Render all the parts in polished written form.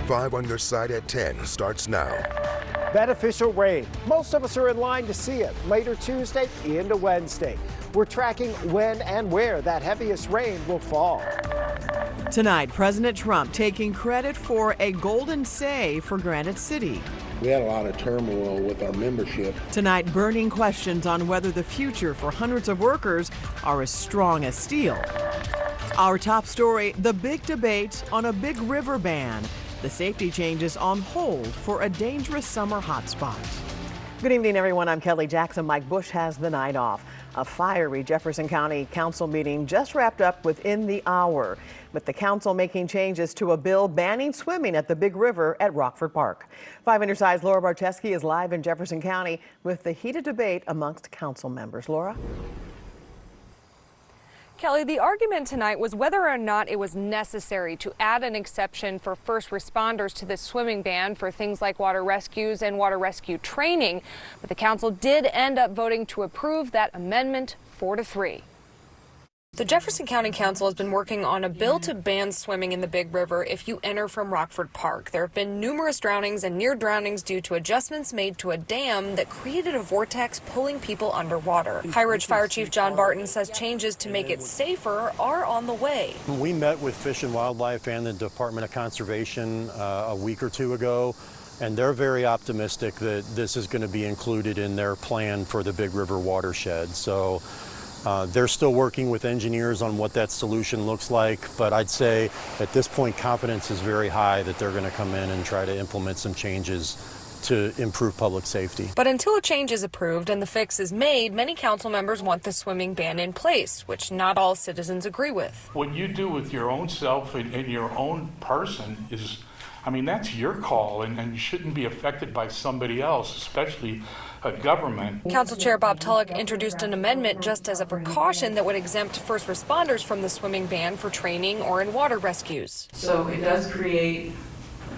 5 on Your Side at 10 starts now. Beneficial rain. Most of us are in line to see it later Tuesday into Wednesday. We're tracking when and where that heaviest rain will fall. Tonight, President Trump taking credit for a golden say for Granite City. We had a lot of turmoil with our membership. Tonight, burning questions on whether the future for hundreds of workers are as strong as steel. Our top story, the big debate on a big river ban. The safety changes on hold for a dangerous summer hotspot. Good evening, everyone. I'm Kelly Jackson. Mike Bush has the night off. A fiery Jefferson County Council meeting just wrapped up within the hour, with the council making changes to a bill banning swimming at the Big River at Rockford Park. 5 on Your Side's Laura Barczewski is live in Jefferson County with the heated debate amongst council members. Laura? Kelly, the argument tonight was whether or not it was necessary to add an exception for first responders to this swimming ban for things like water rescues and water rescue training. But the council did end up voting to approve that amendment 4-3. The Jefferson County Council has been working on a bill to ban swimming in the Big River if you enter from Rockford Park. There have been numerous drownings and near drownings due to adjustments made to a dam that created a vortex pulling people underwater. High Ridge Fire Chief John Barton says changes to make it safer are on the way. We met with Fish and Wildlife and the Department of Conservation a week or two ago, and they're very optimistic that this is going to be included in their plan for the Big River watershed. So they're still working with engineers on what that solution looks like, but I'd say at this point confidence is very high that they're going to come in and try to implement some changes to improve public safety. But until a change is approved and the fix is made, many council members want the swimming ban in place, which not all citizens agree with. What you do with your own self and your own person is, I mean, that's your call, and you shouldn't be affected by somebody else, especially a government. Council Chair Bob Tulloch introduced an amendment just as a precaution that would exempt first responders from the swimming ban for training or in water rescues. So it does create,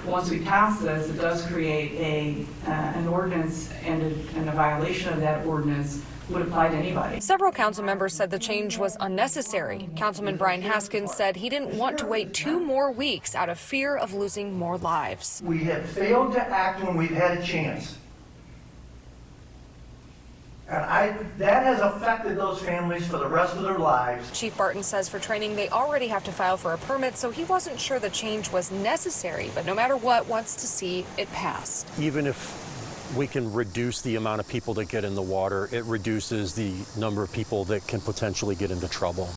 once we pass this, it does create an ordinance, and a violation of that ordinance would apply to anybody. Several council members said the change was unnecessary. Councilman Brian Haskins said he didn't want to wait 2 more weeks out of fear of losing more lives. We have failed to act when we've had a chance. And that has affected those families for the rest of their lives. Chief Barton says for training they already have to file for a permit, so he wasn't sure the change was necessary, but no matter what, wants to see it passed. Even if we can reduce the amount of people that get in the water, it reduces the number of people that can potentially get into trouble.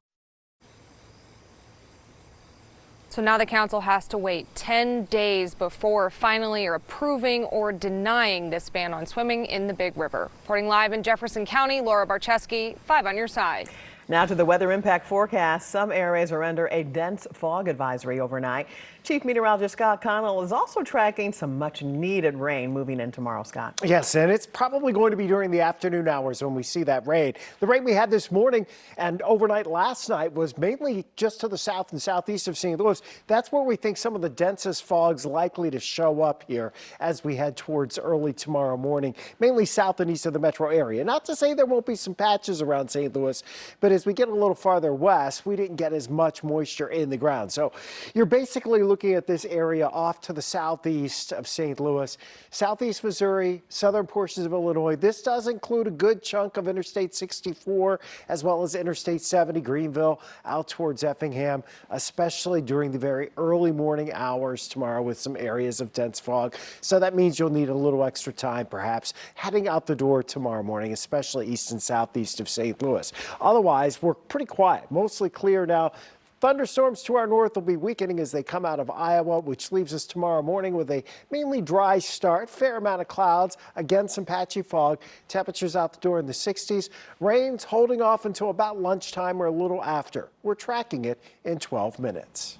So now the council has to wait 10 days before finally approving or denying this ban on swimming in the Big River. Reporting live in Jefferson County, Laura Barczewski, 5 on Your Side. Now to the weather impact forecast. Some areas are under a dense fog advisory overnight. Chief Meteorologist Scott Connell is also tracking some much needed rain moving in tomorrow, Scott. Yes, and it's probably going to be during the afternoon hours when we see that rain. The rain we had this morning and overnight last night was mainly just to the south and southeast of St. Louis. That's where we think some of the densest fog's likely to show up here as we head towards early tomorrow morning, mainly south and east of the metro area. Not to say there won't be some patches around St. Louis, but as we get a little farther west, we didn't get as much moisture in the ground. So you're basically looking at this area off to the southeast of St. Louis, southeast Missouri, southern portions of Illinois. This does include a good chunk of Interstate 64 as well as Interstate 70, Greenville, out towards Effingham, especially during the very early morning hours tomorrow with some areas of dense fog. So that means you'll need a little extra time perhaps heading out the door tomorrow morning, especially east and southeast of St. Louis. Otherwise, we're pretty quiet, mostly clear now. Thunderstorms to our north will be weakening as they come out of Iowa, which leaves us tomorrow morning with a mainly dry start, fair amount of clouds, again some patchy fog, temperatures out the door in the 60s, rains holding off until about lunchtime or a little after. We're tracking it in 12 minutes.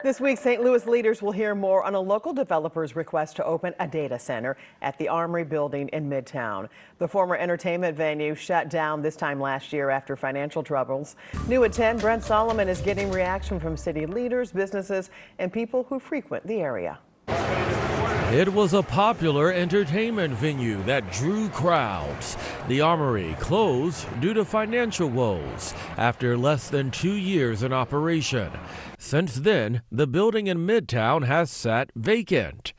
This week, St. Louis leaders will hear more on a local developer's request to open a data center at the Armory building in Midtown. The former entertainment venue shut down this time last year after financial troubles. New at 10, Brent Solomon is getting reaction from city leaders, businesses, and people who frequent the area. It was a popular entertainment venue that drew crowds. The Armory closed due to financial woes after less than 2 years in operation. Since then, the building in Midtown has sat vacant.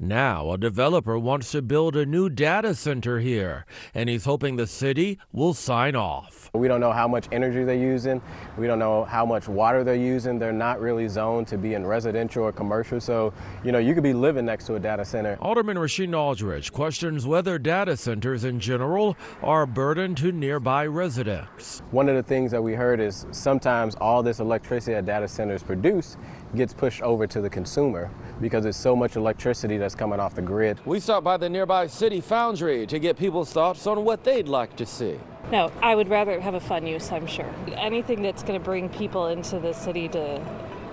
Now, a developer wants to build a new data center here, and he's hoping the city will sign off. We don't know how much energy they're using. We don't know how much water they're using. They're not really zoned to be in residential or commercial, so, you could be living next to a data center. Alderman Rasheed Aldridge questions whether data centers in general are a burden to nearby residents. One of the things that we heard is sometimes all this electricity that data centers produce gets pushed over to the consumer because it's so much electricity that's coming off the grid. We stopped by the nearby City Foundry to get people's thoughts on what they'd like to see. No, I would rather have a fun use, I'm sure. Anything that's going to bring people into the city to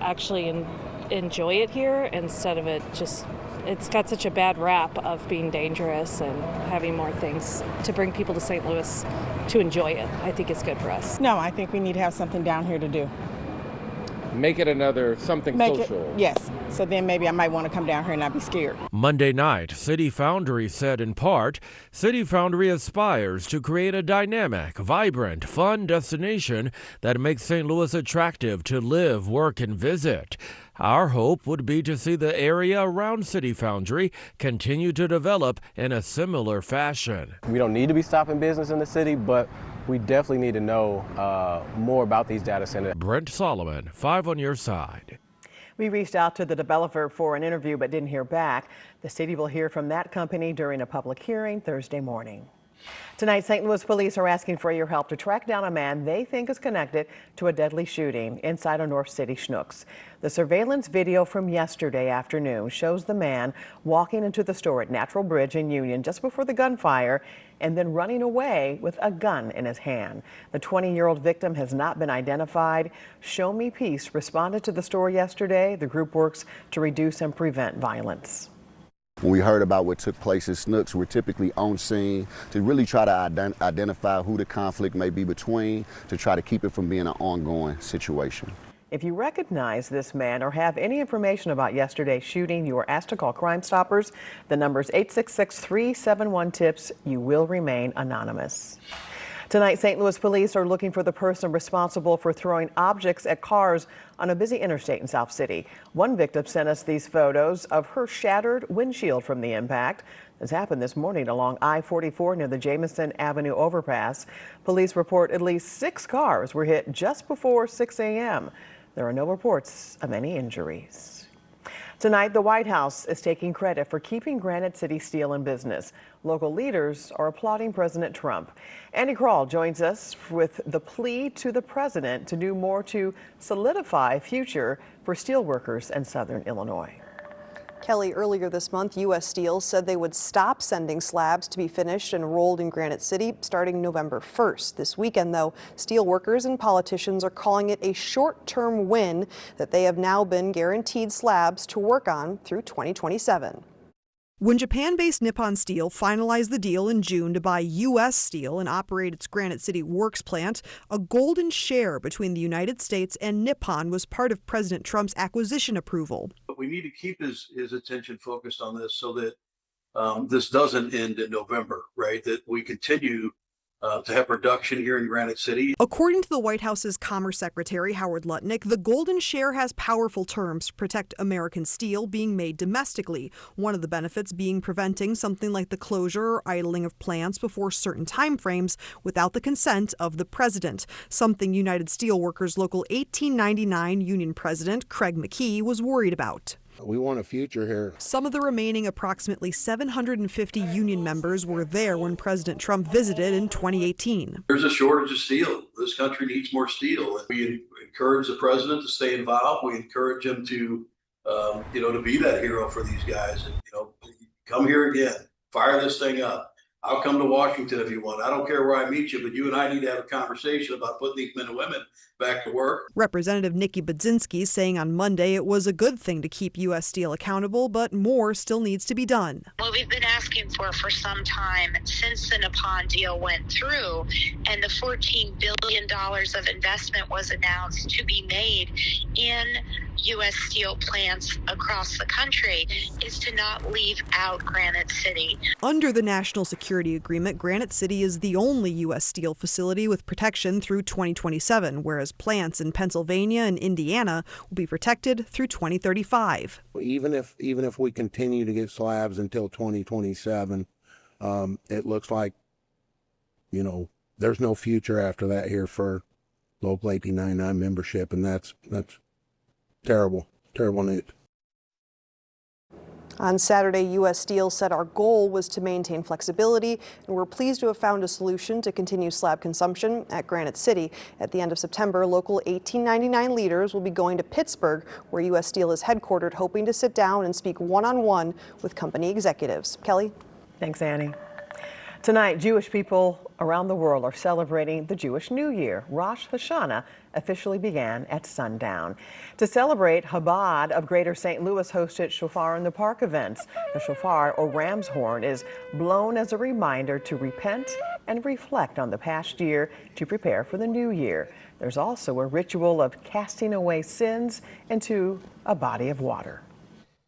actually enjoy it here instead of it just, it's got such a bad rap of being dangerous, and having more things to bring people to St. Louis to enjoy it, I think it's good for us. No, I think we need to have something down here to do. Make it another something social. Yes, so then maybe I might want to come down here and not be scared. Monday night, City Foundry said in part, City Foundry aspires to create a dynamic, vibrant, fun destination that makes St. Louis attractive to live, work, and visit. Our hope would be to see the area around City Foundry continue to develop in a similar fashion. We don't need to be stopping business in the city, but we definitely need to know more about these data centers. Brent Solomon, 5 on your side. We reached out to the developer for an interview but didn't hear back. The city will hear from that company during a public hearing Thursday morning. Tonight, St. Louis police are asking for your help to track down a man they think is connected to a deadly shooting inside a North City Schnucks. The surveillance video from yesterday afternoon shows the man walking into the store at Natural Bridge in Union just before the gunfire and then running away with a gun in his hand. The 20-year-old victim has not been identified. Show Me Peace responded to the store yesterday. The group works to reduce and prevent violence. When we heard about what took place at Schnucks, we're typically on scene to really try to identify who the conflict may be between, to try to keep it from being an ongoing situation. If you recognize this man or have any information about yesterday's shooting, you are asked to call Crime Stoppers. The number is 866-371-TIPS. You will remain anonymous. Tonight, St. Louis police are looking for the person responsible for throwing objects at cars on a busy interstate in South City. One victim sent us these photos of her shattered windshield from the impact. This happened this morning along I-44 near the Jamison Avenue overpass. Police report at least 6 cars were hit just before 6 a.m. There are no reports of any injuries. Tonight, the White House is taking credit for keeping Granite City Steel in business. Local leaders are applauding President Trump. Andy Krall joins us with the plea to the president to do more to solidify a future for steel workers in Southern Illinois. Kelly, earlier this month, U.S. Steel said they would stop sending slabs to be finished and rolled in Granite City starting November 1st. This weekend, though, steel workers and politicians are calling it a short-term win that they have now been guaranteed slabs to work on through 2027. When Japan-based Nippon Steel finalized the deal in June to buy U.S. Steel and operate its Granite City Works plant, a golden share between the United States and Nippon was part of President Trump's acquisition approval. We need to keep his attention focused on this so that this doesn't end in November, right? That we continue to have production here in Granite City. According to the White House's Commerce Secretary Howard Lutnick, the golden share has powerful terms to protect American steel being made domestically. One of the benefits being preventing something like the closure or idling of plants before certain timeframes without the consent of the president, something United Steelworkers Local 1899 Union President Craig McKee was worried about. We want a future here. Some of the remaining approximately 750 union members were there when President Trump visited in 2018. There's a shortage of steel. This country needs more steel. We encourage the president to stay involved. We encourage him to, to be that hero for these guys. And, come here again, fire this thing up. I'll come to Washington if you want. I don't care where I meet you, but you and I need to have a conversation about putting these men and women back to work. Representative Nikki Budzinski saying on Monday it was a good thing to keep U.S. Steel accountable, but more still needs to be done. What we've been asking for some time since the Nippon deal went through and the $14 billion of investment was announced to be made in U.S. Steel plants across the country is to not leave out Granite City. Under the National Security Agreement, Granite City is the only U.S. Steel facility with protection through 2027, whereas plants in Pennsylvania and Indiana will be protected through 2035. Even if we continue to get slabs until 2027, it looks like, there's no future after that here for Local 1899 membership, and that's terrible news. On Saturday, U.S. Steel said our goal was to maintain flexibility, and we're pleased to have found a solution to continue slab consumption at Granite City. At the end of September, Local 1899 leaders will be going to Pittsburgh, where U.S. Steel is headquartered, hoping to sit down and speak one-on-one with company executives. Kelly? Thanks, Annie. Tonight, Jewish people around the world are celebrating the Jewish New Year. Rosh Hashanah officially began at sundown. To celebrate, Chabad of Greater St. Louis hosted Shofar in the Park events. The shofar, or ram's horn, is blown as a reminder to repent and reflect on the past year to prepare for the new year. There's also a ritual of casting away sins into a body of water.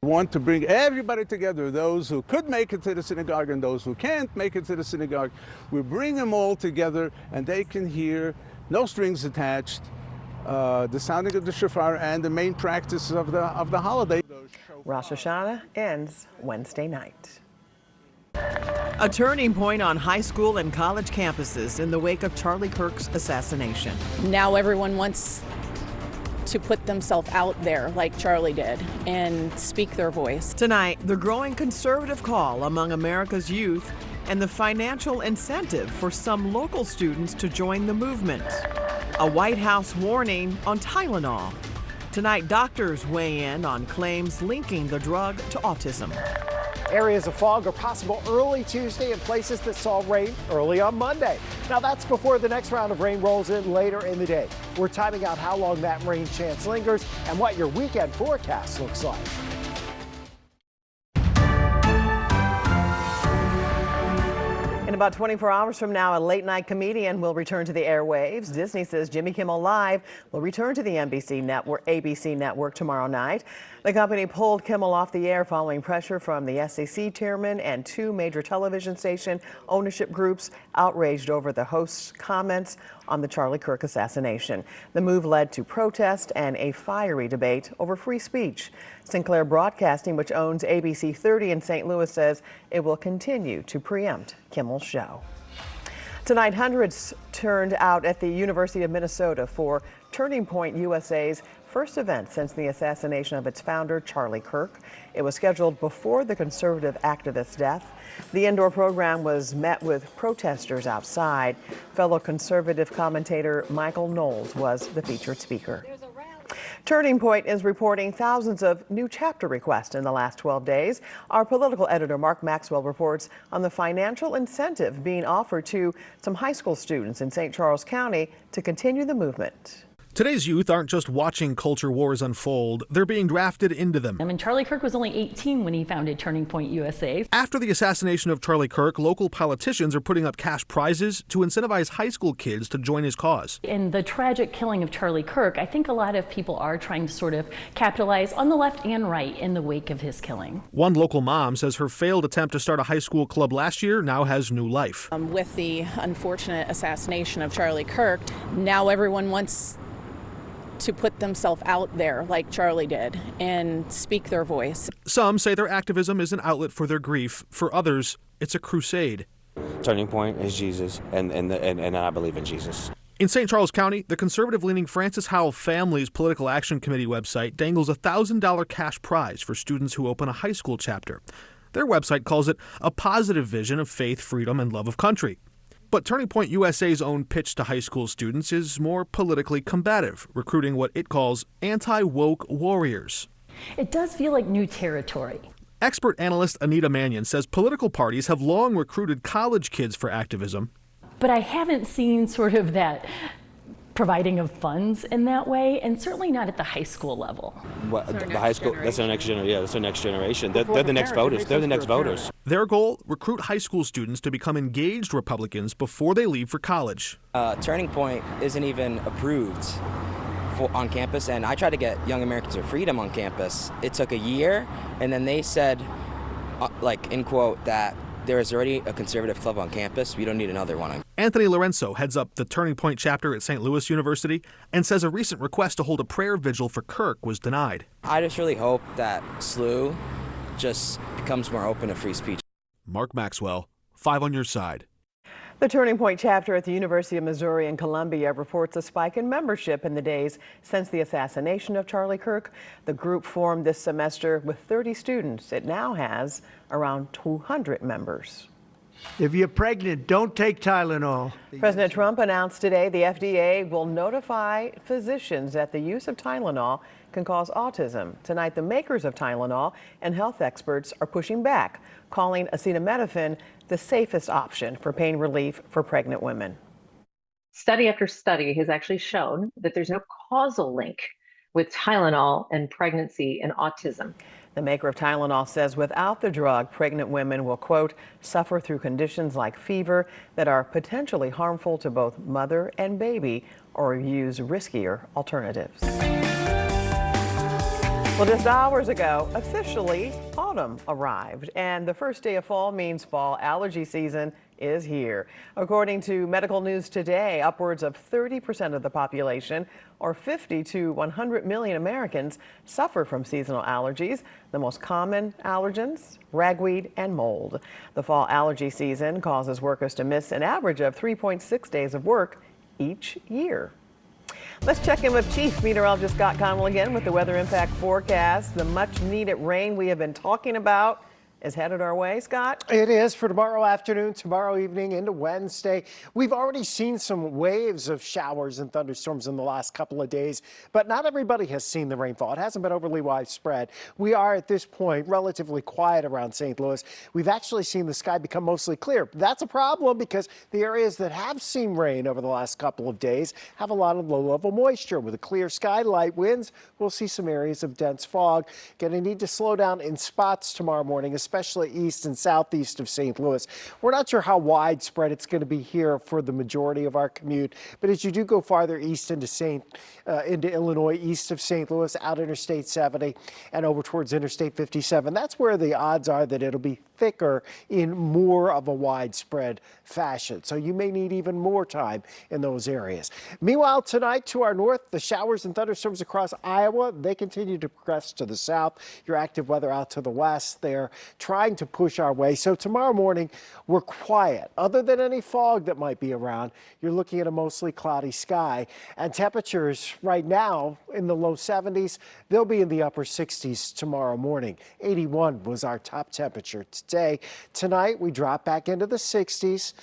We want to bring everybody together, those who could make it to the synagogue and those who can't make it to the synagogue. We bring them all together and they can hear, no strings attached, the sounding of the shofar and the main practices of the holiday. Rosh Hashanah ends Wednesday night. A turning point on high school and college campuses in the wake of Charlie Kirk's assassination. Now everyone wants to put themselves out there like Charlie did and speak their voice. Tonight, the growing conservative call among America's youth and the financial incentive for some local students to join the movement. A White House warning on Tylenol. Tonight, doctors weigh in on claims linking the drug to autism. Areas of fog are possible early Tuesday in places that saw rain early on Monday. Now that's before the next round of rain rolls in later in the day. We're timing out how long that rain chance lingers and what your weekend forecast looks like. In about 24 hours from now, a late-night comedian will return to the airwaves. Disney says Jimmy Kimmel Live will return to the ABC network tomorrow night. The company pulled Kimmel off the air following pressure from the SEC chairman and two major television station ownership groups outraged over the host's comments on the Charlie Kirk assassination. The move led to protest and a fiery debate over free speech. Sinclair Broadcasting, which owns ABC 30 in St. Louis, says it will continue to preempt Kimmel's show. Tonight, hundreds turned out at the University of Minnesota for Turning Point USA's first event since the assassination of its founder, Charlie Kirk. It was scheduled before the conservative activist's death. The indoor program was met with protesters outside. Fellow conservative commentator Michael Knowles was the featured speaker. Turning Point is reporting thousands of new chapter requests in the last 12 days. Our political editor Mark Maxwell reports on the financial incentive being offered to some high school students in St. Charles County to continue the movement. Today's youth aren't just watching culture wars unfold, they're being drafted into them. Charlie Kirk was only 18 when he founded Turning Point USA. After the assassination of Charlie Kirk, local politicians are putting up cash prizes to incentivize high school kids to join his cause. In the tragic killing of Charlie Kirk, I think a lot of people are trying to sort of capitalize on the left and right in the wake of his killing. One local mom says her failed attempt to start a high school club last year now has new life. With the unfortunate assassination of Charlie Kirk, now everyone wants to put themselves out there like Charlie did and speak their voice. Some say their activism is an outlet for their grief. For others, it's a crusade. Turning Point is Jesus, and I believe in Jesus. In St. Charles County, the conservative-leaning Francis Howell Family's Political Action Committee website dangles a $1,000 cash prize for students who open a high school chapter. Their website calls it a positive vision of faith, freedom, and love of country. But Turning Point USA's own pitch to high school students is more politically combative, recruiting what it calls anti-woke warriors. It does feel like new territory. Expert analyst Anita Mannion says political parties have long recruited college kids for activism. But I haven't seen sort of that providing of funds in that way, and certainly not at the high school level. Well, the high school, that's our next generation. Yeah, that's our next generation. They're the next voters. They're the next voters. Their goal, recruit high school students to become engaged Republicans before they leave for college. Turning Point isn't even approved on campus, and I tried to get Young Americans for Freedom on campus. It took a year, and then they said, like, in quote, that there is already a conservative club on campus. We don't need another one. Anthony Lorenzo heads up the Turning Point chapter at St. Louis University and says a recent request to hold a prayer vigil for Kirk was denied. I just really hope that SLU just becomes more open to free speech. Mark Maxwell, 5 on your side. The Turning Point chapter at the University of Missouri in Columbia reports a spike in membership in the days since the assassination of Charlie Kirk. The group formed this semester with 30 students. It now has around 200 members. If you're pregnant, don't take Tylenol. President Trump announced today the FDA will notify physicians that the use of Tylenol can cause autism. Tonight, the makers of Tylenol and health experts are pushing back, calling acetaminophen the safest option for pain relief for pregnant women. Study after study has actually shown that there's no causal link with Tylenol and pregnancy and autism. The maker of Tylenol says without the drug, pregnant women will, quote, suffer through conditions like fever that are potentially harmful to both mother and baby, or use riskier alternatives. Well, just hours ago, officially, autumn arrived, and the first day of fall means fall allergy season is here. According to Medical News Today, upwards of 30% of the population, or 50 to 100 million Americans, suffer from seasonal allergies. The most common allergens, ragweed and mold. The fall allergy season causes workers to miss an average of 3.6 days of work each year. Let's check in with Chief Meteorologist Scott Connell again with the weather impact forecast. The much needed rain we have been talking about is headed our way, Scott? It is for tomorrow afternoon, tomorrow evening into Wednesday. We've already seen some waves of showers and thunderstorms in the last couple of days, but not everybody has seen the rainfall. It hasn't been overly widespread. We are at this point relatively quiet around St. Louis. We've actually seen the sky become mostly clear. That's a problem because the areas that have seen rain over the last couple of days have a lot of low-level moisture. With a clear sky, light winds, we'll see some areas of dense fog. Going to need to slow down in spots tomorrow morning, especially east and southeast of St. Louis. We're not sure how widespread it's going to be here for the majority of our commute, but as you do go farther east into Illinois, east of St. Louis, out Interstate 70 and over towards Interstate 57, that's where the odds are that it'll be thicker in more of a widespread fashion. So you may need even more time in those areas. Meanwhile, tonight to our north, the showers and thunderstorms across Iowa, they continue to progress to the south. Your active weather out to the west, they're trying to push our way. So tomorrow morning, we're quiet. Other than any fog that might be around, you're looking at a mostly cloudy sky. And temperatures right now in the low 70s, they'll be in the upper 60s tomorrow morning. 81 was our top temperature today. Tonight, we drop back into the 60s.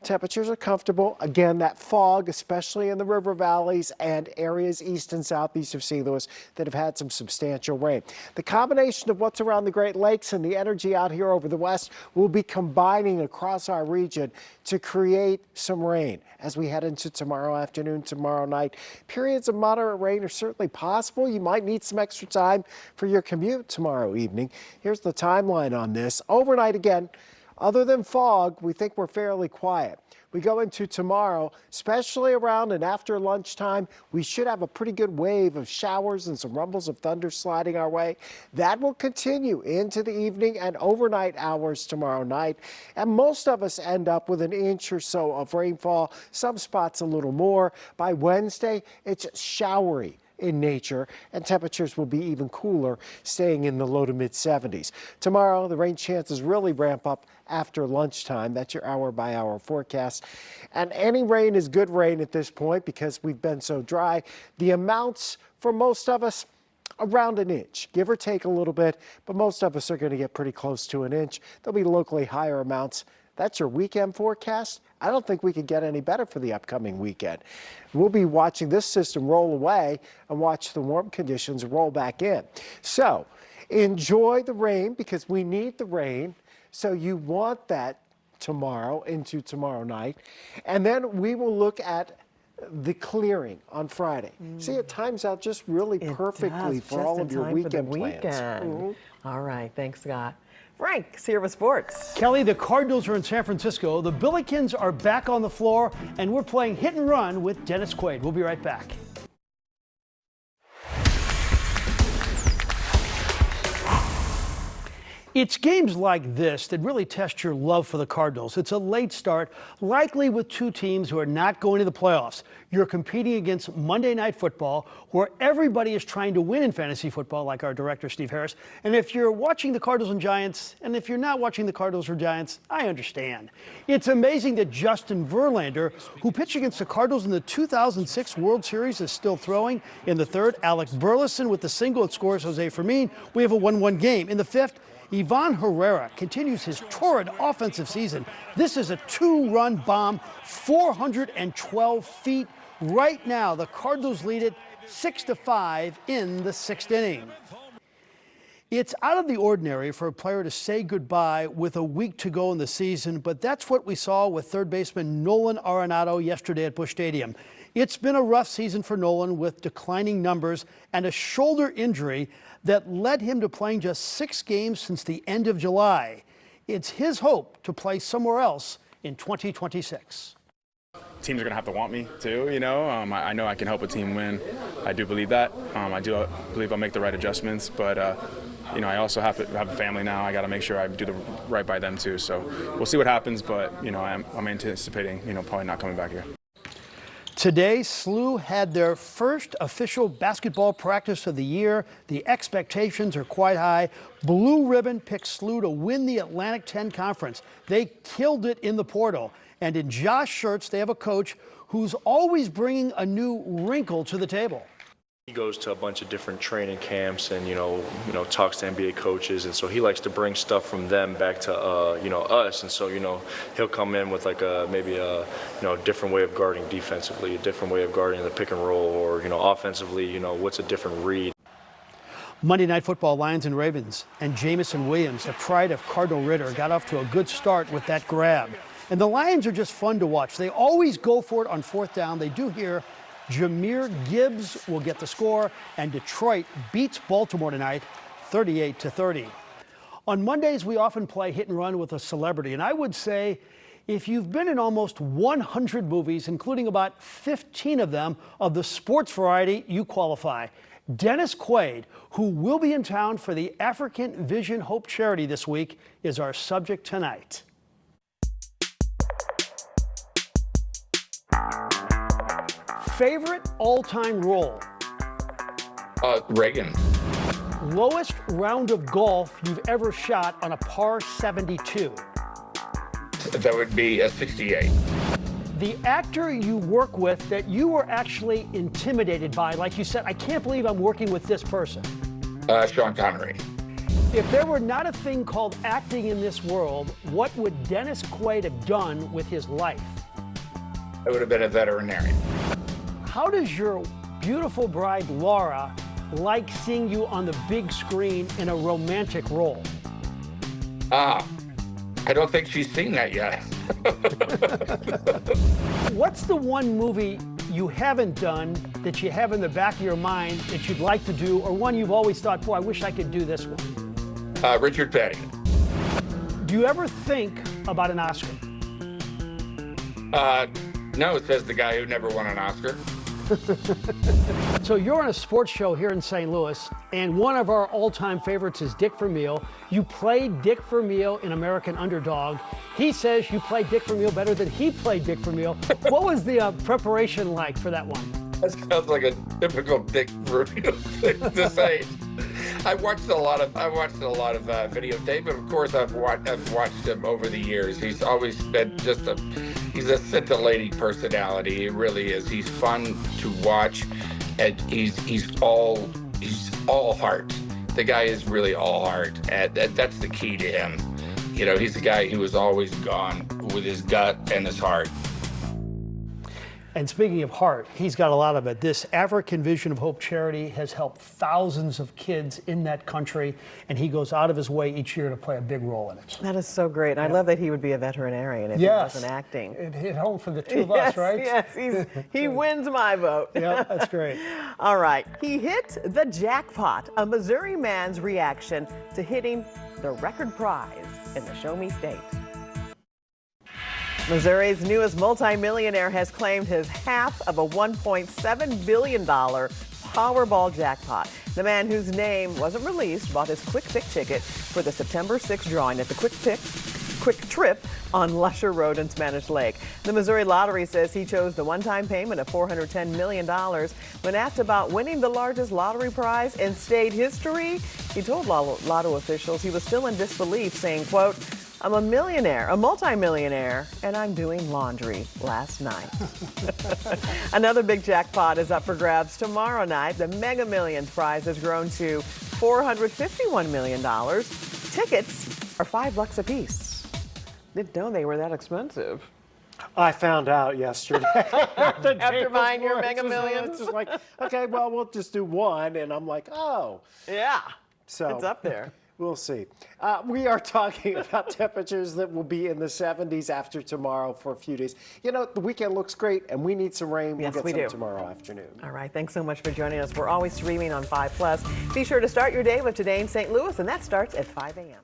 Temperatures are comfortable. Again, that fog, especially in the river valleys and areas east and southeast of St. Louis that have had some substantial rain. The combination of what's around the Great Lakes and the energy out here over the west will be combining across our region to create some rain as we head into tomorrow afternoon, tomorrow night. Periods of moderate rain are certainly possible. You might need some extra time for your commute tomorrow evening. Here's the timeline on this. Overnight again, other than fog, we think we're fairly quiet. We go into tomorrow, especially around and after lunchtime, we should have a pretty good wave of showers and some rumbles of thunder sliding our way. That will continue into the evening and overnight hours tomorrow night. And most of us end up with an inch or so of rainfall, some spots a little more. By Wednesday, it's showery in nature, and temperatures will be even cooler, staying in the low to mid 70s. Tomorrow, the rain chances really ramp up after lunchtime. That's your hour by hour forecast. And any rain is good rain at this point because we've been so dry. The amounts for most of us, around an inch, give or take a little bit, but most of us are going to get pretty close to an inch. There'll be locally higher amounts. That's your weekend forecast. I don't think we could get any better for the upcoming weekend. We'll be watching this system roll away and watch the warm conditions roll back in. So enjoy the rain because we need the rain. So you want that tomorrow into tomorrow night. And then we will look at the clearing on Friday. See, it times out just really perfectly for all of your weekend plans. All right. Thanks, Scott. Frank, Sierra Sports. Kelly, the Cardinals are in San Francisco. The Billikens are back on the floor, and we're playing hit and run with Dennis Quaid. We'll be right back. It's games like this that really test your love for the Cardinals. It's a late start, likely with two teams who are not going to the playoffs. You're competing against Monday Night Football, where everybody is trying to win in fantasy football, like our director, Steve Harris. And if you're watching the Cardinals and Giants, and if you're not watching the Cardinals or Giants, I understand. It's amazing that Justin Verlander, who pitched against the Cardinals in the 2006 World Series, is still throwing. In the third, Alec Burleson with the single that scores Jose Fermin. We have a 1-1 game. In the fifth, Ivan Herrera continues his torrid offensive season. This is a 2-run bomb, 412 feet. Right now, the Cardinals lead it 6-5 in the 6th inning. It's out of the ordinary for a player to say goodbye with a week to go in the season, but that's what we saw with third baseman Nolan Arenado yesterday at Busch Stadium. It's been a rough season for Nolan with declining numbers and a shoulder injury that led him to playing just 6 games since the end of July. It's his hope to play somewhere else in 2026. Teams are going to have to want me too, you know. I know I can help a team win. I do believe that. I do believe I'll make the right adjustments, but you know, I also have to have a family now. I got to make sure I do the right by them too. So we'll see what happens, but you know, I'm anticipating, you know, probably not coming back here. Today, SLU had their first official basketball practice of the year. The expectations are quite high. Blue Ribbon picked SLU to win the Atlantic 10 Conference. They killed it in the portal. And in Josh Schertz, they have a coach who's always bringing a new wrinkle to the table. He goes to a bunch of different training camps and, you know, talks to NBA coaches. And so he likes to bring stuff from them back to, you know, us. And so, you know, he'll come in with like maybe a different way of guarding defensively, a different way of guarding the pick and roll, or, you know, offensively, you know, what's a different read. Monday Night Football, Lions and Ravens, and Jamison Williams, the pride of Cardinal Ritter, got off to a good start with that grab. And the Lions are just fun to watch. They always go for it on 4th down. They do here. Jahmyr Gibbs will get the score, and Detroit beats Baltimore tonight 38-30. On Mondays, we often play hit and run with a celebrity, and I would say if you've been in almost 100 movies, including about 15 of them of the sports variety, you qualify. Dennis Quaid, who will be in town for the African Vision Hope Charity this week, is our subject tonight. Favorite all-time role? Reagan. Lowest round of golf you've ever shot on a par 72? That would be a 68. The actor you work with that you were actually intimidated by, like you said, I can't believe I'm working with this person. Sean Connery. If there were not a thing called acting in this world, what would Dennis Quaid have done with his life? I would have been a veterinarian. How does your beautiful bride, Laura, like seeing you on the big screen in a romantic role? I don't think she's seen that yet. What's the one movie you haven't done that you have in the back of your mind that you'd like to do, or one you've always thought, boy, I wish I could do this one? Richard Petty. Do you ever think about an Oscar? No, says the guy who never won an Oscar. So you're on a sports show here in St. Louis, and one of our all-time favorites is Dick Vermeil. You played Dick Vermeil in American Underdog. He says you played Dick Vermeil better than he played Dick Vermeil. What was the preparation like for that one? That sounds like a typical Dick Vermeil thing to say. I watched a lot of videotape, but of course I've watched him over the years. He's always been he's a scintillating personality. He really is. He's fun to watch, and he's all heart. The guy is really all heart, and that's the key to him. You know, he's a guy who has always gone with his gut and his heart. And speaking of heart, he's got a lot of it. This African Vision of Hope charity has helped thousands of kids in that country, and he goes out of his way each year to play a big role in it. That is so great. And I love that he would be a veterinarian if he wasn't acting. It hit home for the two of us, right? Yes, he wins my vote. Yeah, that's great. All right, he hit the jackpot, a Missouri man's reaction to hitting the record prize in the Show Me State. Missouri's newest multimillionaire has claimed his half of a $1.7 billion Powerball jackpot. The man whose name wasn't released bought his quick pick ticket for the September 6th drawing at the Quick Trip on Lusher Road in Spanish Lake. The Missouri Lottery says he chose the one-time payment of $410 million. When asked about winning the largest lottery prize in state history, he told lotto officials he was still in disbelief, saying, quote, "I'm a millionaire, a multimillionaire, and I'm doing laundry last night." Another big jackpot is up for grabs tomorrow night. The Mega Millions prize has grown to $451 million. Tickets are $5 a piece. Didn't know they were that expensive. I found out yesterday. After buying your Mega Millions? It's just like, okay, well, we'll just do one. And I'm like, oh. Yeah, so it's up there. We'll see. We are talking about temperatures that will be in the 70s after tomorrow for a few days. You know, the weekend looks great, and we need some rain. Yes, we'll we get do. some tomorrow afternoon. All right, thanks so much for joining us. We're always streaming on 5+. Be sure to start your day with Today in St. Louis, and that starts at 5 a.m.